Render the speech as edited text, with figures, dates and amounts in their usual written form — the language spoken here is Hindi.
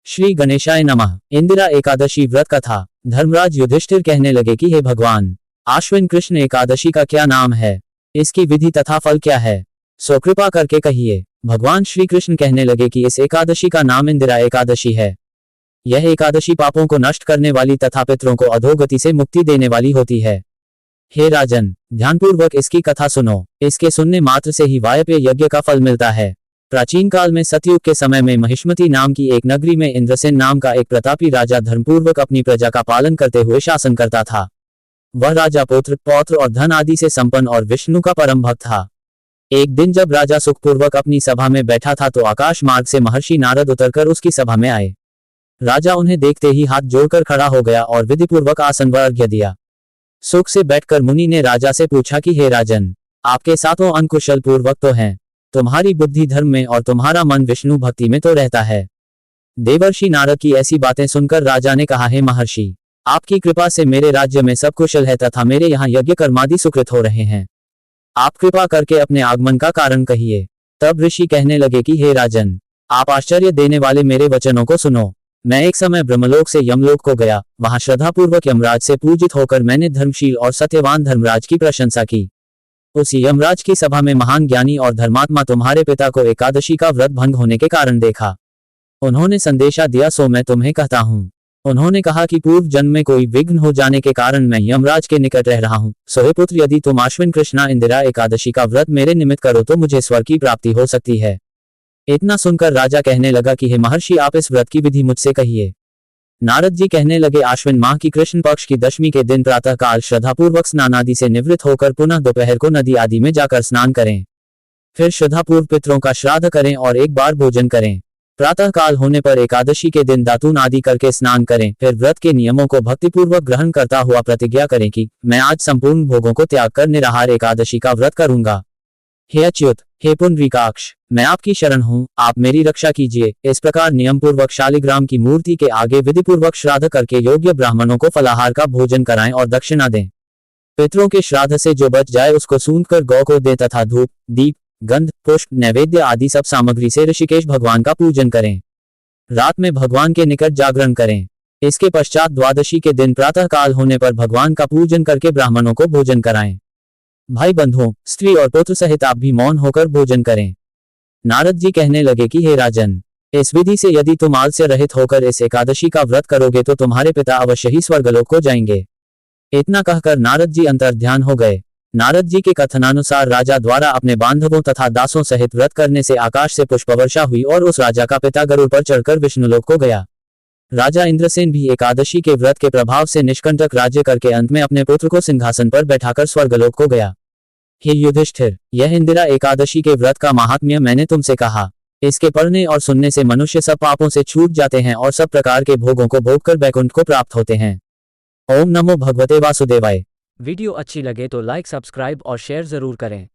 श्री गणेशाय नमः। इंदिरा एकादशी व्रत कथा। धर्मराज युधिष्ठिर कहने लगे कि हे भगवान, आश्विन कृष्ण एकादशी का क्या नाम है, इसकी विधि तथा फल क्या है, सो कृपा करके कहिए। भगवान श्री कृष्ण कहने लगे कि इस एकादशी का नाम इंदिरा एकादशी है। यह एकादशी पापों को नष्ट करने वाली तथा पितरों को अधोगति से मुक्ति देने वाली होती है। हे राजन, ध्यानपूर्वक इसकी कथा सुनो। इसके सुनने मात्र से ही वायव्य यज्ञ का फल मिलता है। प्राचीन काल में सतयुग के समय में महिष्मती नाम की एक नगरी में इंद्रसेन नाम का एक प्रतापी राजा धर्मपूर्वक अपनी प्रजा का पालन करते हुए शासन करता था। वह राजा पुत्र पौत्र और धन आदि से संपन्न और विष्णु का परम भक्त था। एक दिन जब राजा सुखपूर्वक अपनी सभा में बैठा था तो आकाश मार्ग से महर्षि नारद उतरकर उसकी सभा में आए। राजा उन्हें देखते ही हाथ जोड़कर खड़ा हो गया और विधिपूर्वक आसन व अर्घ्य दिया। सुख से बैठकर मुनि ने राजा से पूछा कि हे राजन, आपके सातों अंग कुशल पूर्वक तो हैं, तुम्हारी बुद्धि धर्म में और तुम्हारा मन विष्णु भक्ति में तो रहता है। देवर्षि नारद की ऐसी बातें सुनकर राजा ने कहा, हे महर्षि, आपकी कृपा से मेरे राज्य में सब कुशल है तथा मेरे यहाँ यज्ञ कर्मादि सुकृत हो रहे हैं। आप कृपा करके अपने आगमन का कारण कहिए। तब ऋषि कहने लगे कि हे राजन, आप आश्चर्य देने वाले मेरे वचनों को सुनो। मैं एक समय ब्रह्मलोक से यमलोक को गया। वहां श्रद्धापूर्वक यमराज से पूजित होकर मैंने धर्मशील और सत्यवान धर्मराज की प्रशंसा की। उस यमराज की सभा में महान ज्ञानी और धर्मात्मा तुम्हारे पिता को एकादशी का व्रत भंग होने के कारण देखा। उन्होंने संदेशा दिया, सो मैं तुम्हें कहता हूँ। उन्होंने कहा कि पूर्व जन्म में कोई विघ्न हो जाने के कारण मैं यमराज के निकट रह रहा हूँ। सो हे पुत्र, यदि तुम आश्विन कृष्णा इंदिरा एकादशी का व्रत मेरे निमित्त करो तो मुझे स्वर्ग की प्राप्ति हो सकती है। इतना सुनकर राजा कहने लगा कि हे महर्षि, आप इस व्रत की विधि मुझसे कहिए। नारद जी कहने लगे, आश्विन माह की कृष्ण पक्ष की दशमी के दिन प्रातः काल श्रद्धापूर्वक स्नान आदि से निवृत्त होकर पुनः दोपहर को नदी आदि में जाकर स्नान करें। फिर श्रद्धापूर्व पितरों का श्राद्ध करें और एक बार भोजन करें। प्रातः काल होने पर एकादशी के दिन दातून आदि करके स्नान करें। फिर व्रत के नियमों को भक्तिपूर्वक ग्रहण करता हुआ प्रतिज्ञा करें कि मैं आज संपूर्ण भोगों को त्याग कर निराहार एकादशी का व्रत करूंगा। हे अच्युत, हे पुंडरीकाक्ष, मैं आपकी शरण हूँ, आप मेरी रक्षा कीजिए। इस प्रकार नियम पूर्वक शालिग्राम की मूर्ति के आगे विधिपूर्वक श्राद्ध करके योग्य ब्राह्मणों को फलाहार का भोजन कराएं और दक्षिणा दें। पितरों के श्राद्ध से जो बच जाए उसको सूंघकर गौ को दें तथा धूप, दीप, गंध, पुष्प, नैवेद्य आदि सब सामग्री से ऋषिकेश भगवान का पूजन करें। रात में भगवान के निकट जागरण करें। इसके पश्चात द्वादशी के दिन प्रातः काल होने पर भगवान का पूजन करके ब्राह्मणों को भोजन कराएं। भाई बंधुओं, स्त्री और पुत्र सहित आप भी मौन होकर भोजन करें। नारद जी कहने लगे कि हे राजन, इस विधि से यदि तुम आलस्य रहित होकर इस एकादशी का व्रत करोगे तो तुम्हारे पिता अवश्य ही स्वर्गलोक को जाएंगे। इतना कहकर नारद जी अंतर्ध्यान हो गए। नारद जी के कथनानुसार राजा द्वारा अपने बांधवों तथा दासों सहित व्रत करने से आकाश से पुष्पवर्षा हुई और उस राजा का पिता गरुड़ पर चढ़कर विष्णुलोक को गया। राजा इंद्रसेन भी एकादशी के व्रत के प्रभाव से निष्कंटक राज्य करके अंत में अपने पुत्र को सिंहासन पर बैठाकर स्वर्गलोक को गया। हे युधिष्ठिर, यह इंदिरा एकादशी के व्रत का महात्म्य मैंने तुमसे कहा। इसके पढ़ने और सुनने से मनुष्य सब पापों से छूट जाते हैं और सब प्रकार के भोगों को भोगकर बैकुंठ को प्राप्त होते हैं। ओम नमो भगवते वासुदेवाय। वीडियो अच्छी लगे तो लाइक, सब्सक्राइब और शेयर जरूर करें।